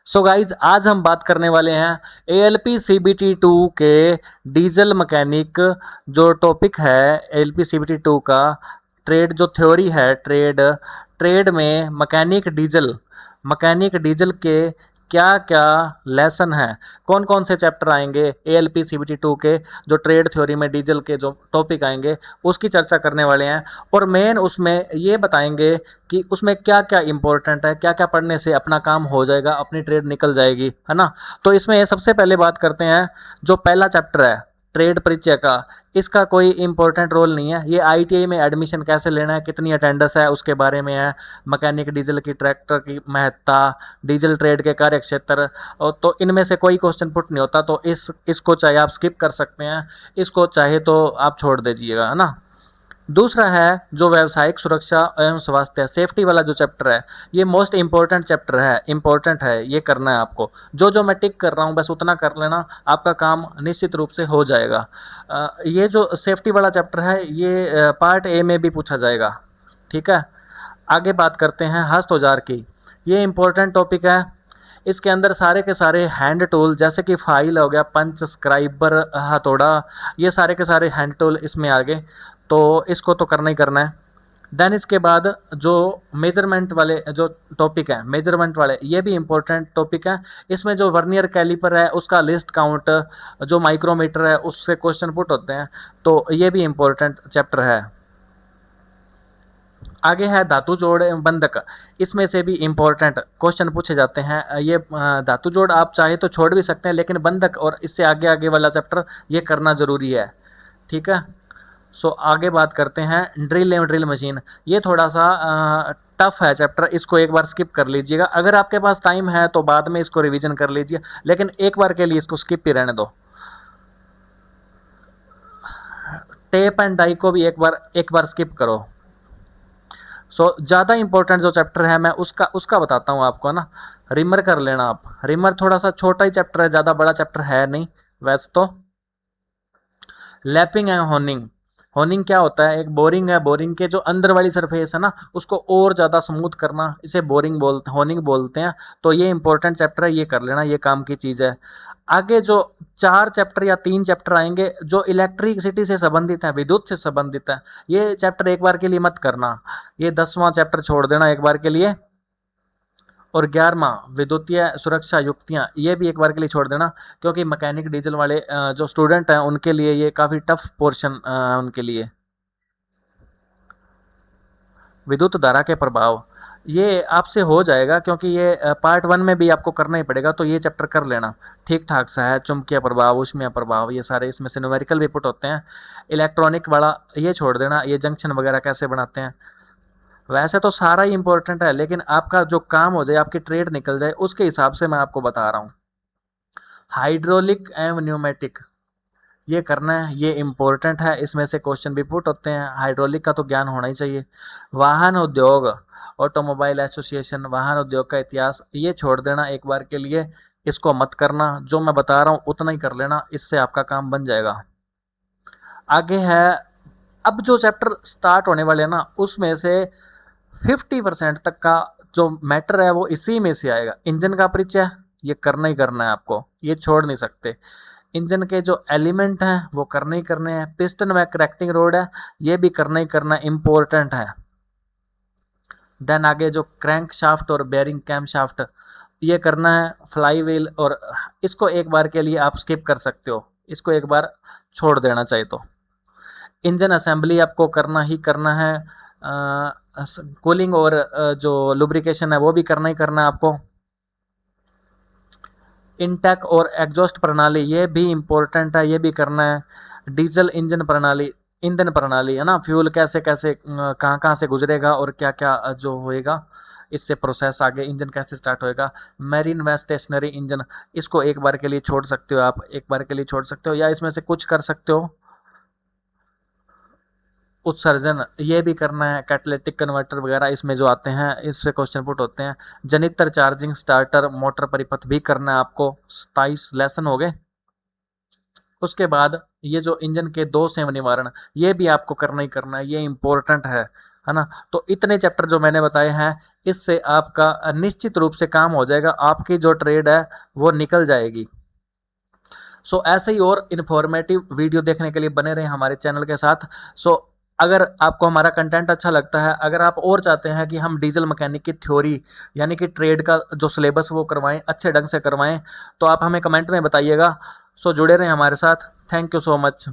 So guys आज हम बात करने वाले हैं एएलपी सीबीटी 2 के डीजल मैकेनिक। जो टॉपिक है एएलपी सीबीटी 2 का ट्रेड, जो थ्योरी है ट्रेड ट्रेड में मैकेनिक डीजल के क्या क्या लेसन हैं, कौन कौन से चैप्टर आएंगे एएलपी सीबीटी 2 के, जो ट्रेड थ्योरी में डीजल के जो टॉपिक आएंगे उसकी चर्चा करने वाले हैं। और मेन उसमें ये बताएंगे कि उसमें क्या क्या इंपॉर्टेंट है, क्या क्या पढ़ने से अपना काम हो जाएगा, अपनी ट्रेड निकल जाएगी, है ना। तो इसमें सबसे पहले बात करते हैं, जो पहला चैप्टर है ट्रेड परिचय का, इसका कोई इंपॉर्टेंट रोल नहीं है। ये आईटीआई में एडमिशन कैसे लेना है, कितनी अटेंडेंस है, उसके बारे में है। मैकेनिक डीजल की, ट्रैक्टर की महत्ता, डीजल ट्रेड के कार्य क्षेत्र, और तो इनमें से कोई क्वेश्चन पुट नहीं होता, तो इसको चाहे आप स्किप कर सकते हैं, इसको चाहे तो आप छोड़ दीजिएगा, है ना। दूसरा है जो व्यावसायिक सुरक्षा एवं स्वास्थ्य, सेफ्टी वाला जो चैप्टर है, ये मोस्ट इंपॉर्टेंट चैप्टर है, इंपॉर्टेंट है, ये करना है आपको। जो जो मैं टिक कर रहा हूँ बस उतना कर लेना, आपका काम निश्चित रूप से हो जाएगा। ये जो सेफ्टी वाला चैप्टर है ये पार्ट ए में भी पूछा जाएगा, ठीक है। आगे बात करते हैं हस्त औजार की, ये इंपॉर्टेंट टॉपिक है। इसके अंदर सारे के सारे हैंड टूल, जैसे कि फाइल हो गया, पंच, स्क्राइबर, हथौड़ा, ये सारे के सारे हैंड टूल इसमें आ गए, तो इसको तो करना ही करना है। देन इसके बाद जो मेजरमेंट वाले जो टॉपिक है, मेजरमेंट वाले, ये भी इंपॉर्टेंट टॉपिक है। इसमें जो वर्नियर कैलिपर है उसका लिस्ट काउंट, जो माइक्रोमीटर है उससे क्वेश्चन पुट होते हैं, तो ये भी इंपॉर्टेंट चैप्टर है। आगे है धातु जोड़ एवं बंधक, इसमें से भी इंपॉर्टेंट क्वेश्चन पूछे जाते हैं। ये धातु जोड़ आप चाहे तो छोड़ भी सकते हैं, लेकिन बंधक और इससे आगे आगे वाला चैप्टर ये करना जरूरी है, ठीक है। सो आगे बात करते हैं ड्रिल एवं ड्रिल मशीन, ये थोड़ा सा टफ है चैप्टर, इसको एक बार स्किप कर लीजिएगा। अगर आपके पास टाइम है तो बाद में इसको रिवीजन कर लीजिए, लेकिन एक बार के लिए इसको स्किप ही रहने दो। टेप एंड डाई को भी एक बार स्किप करो। ज़्यादा इंपॉर्टेंट जो चैप्टर है मैं उसका उसका बताता हूँ आपको ना। रिमर कर लेना आप, रिमर थोड़ा सा छोटा ही चैप्टर है, ज़्यादा बड़ा चैप्टर है नहीं वैसे तो। लैपिंग एंड होनिंग, होनिंग क्या होता है, एक बोरिंग है, बोरिंग के जो अंदर वाली सरफेस है ना उसको और ज़्यादा स्मूथ करना, इसे होनिंग बोलते हैं। तो ये इंपॉर्टेंट चैप्टर है, ये कर लेना, ये काम की चीज़ है। आगे जो 4 चैप्टर या 3 चैप्टर आएंगे जो इलेक्ट्रिसिटी से संबंधित है, विद्युत से संबंधित है, ये चैप्टर एक बार के लिए मत करना, ये 10वां चैप्टर छोड़ देना एक बार के लिए। और 11वां विद्युतीय सुरक्षा युक्तियाँ, ये भी एक बार के लिए छोड़ देना, क्योंकि मैकेनिक डीजल वाले जो स्टूडेंट हैं उनके लिए ये काफ़ी टफ पोर्शन उनके लिए। विद्युत धारा के प्रभाव, ये आपसे हो जाएगा, क्योंकि ये पार्ट 1 में भी आपको करना ही पड़ेगा, तो ये चैप्टर कर लेना, ठीक ठाक सा है। चुंबकीय प्रभाव, ऊष्मीय प्रभाव, ये सारे इसमें से न्यूमेरिकल भी पुट होते हैं। इलेक्ट्रॉनिक वाला ये छोड़ देना, ये जंक्शन वगैरह कैसे बनाते हैं। वैसे तो सारा ही इंपॉर्टेंट है, लेकिन आपका जो काम हो जाए, आपकी ट्रेड निकल जाए, उसके हिसाब से मैं आपको बता रहा हूँ। हाइड्रोलिक एवं न्यूमेटिक, ये करना है, ये इंपॉर्टेंट है, इसमें से क्वेश्चन भी पुट होते हैं। हाइड्रोलिक का तो ज्ञान होना ही चाहिए। वाहन उद्योग, ऑटोमोबाइल एसोसिएशन, वाहन उद्योग का इतिहास, ये छोड़ देना एक बार के लिए, इसको मत करना। जो मैं बता रहा हूँ उतना ही कर लेना, इससे आपका काम बन जाएगा। आगे है, अब जो चैप्टर स्टार्ट होने वाले हैं ना उसमें से 50% तक का जो मैटर है वो इसी में से आएगा। इंजन का परिचय, ये करना ही करना है आपको, ये छोड़ नहीं सकते। इंजन के जो एलिमेंट हैं वो करने ही करने हैं। पिस्टन व करेक्टिंग रोड है, ये भी करना ही करना इंपॉर्टेंट है। देन आगे जो क्रैंक शाफ्ट और बेरिंग कैम शाफ्ट, ये करना है। फ्लाई व्हील, और इसको एक बार के लिए आप स्किप कर सकते हो, इसको एक बार छोड़ देना चाहिए। तो इंजन असेंबली आपको करना ही करना है। कूलिंग और जो लुब्रिकेशन है वो भी करना ही करना है आपको। इनटेक और एग्जॉस्ट प्रणाली, ये भी इंपॉर्टेंट है, ये भी करना है। डीजल इंजन प्रणाली, ईंधन प्रणाली है ना, फ्यूल कैसे कैसे कहाँ कहाँ से गुजरेगा और क्या क्या जो होएगा, इससे प्रोसेस आगे इंजन कैसे स्टार्ट होएगा। मैरीन व स्टेशनरी इंजन, इसको एक बार के लिए छोड़ सकते हो आप, एक बार के लिए छोड़ सकते हो, या इसमें से कुछ कर सकते हो। उत्सर्जन, ये भी करना है। कैटालिटिक कन्वर्टर वगैरह इसमें जो आते हैं इससे क्वेश्चन पुट होते हैं। जनित्र, चार्जिंग, स्टार्टर, मोटर परिपथ भी करना है आपको। 27 लेसन हो गए। उसके बाद ये जो इंजन के दोष एवं निवारण, ये भी आपको करना ही करना है, ये इंपॉर्टेंट है। है ना। तो इतने चैप्टर जो मैंने बताए हैं, इससे आपका निश्चित रूप से काम हो जाएगा, आपकी जो ट्रेड है वो निकल जाएगी। सो ऐसे ही और इन्फॉर्मेटिव वीडियो देखने के लिए बने रहें हमारे चैनल के साथ। सो अगर आपको हमारा कंटेंट अच्छा लगता है, अगर आप और चाहते हैं कि हम डीजल मैकेनिक की थ्योरी यानी कि ट्रेड का जो सिलेबस वो करवाएं, अच्छे ढंग से करवाएं, तो आप हमें कमेंट में बताइएगा। सो जुड़े रहें हमारे साथ। Thank you so much.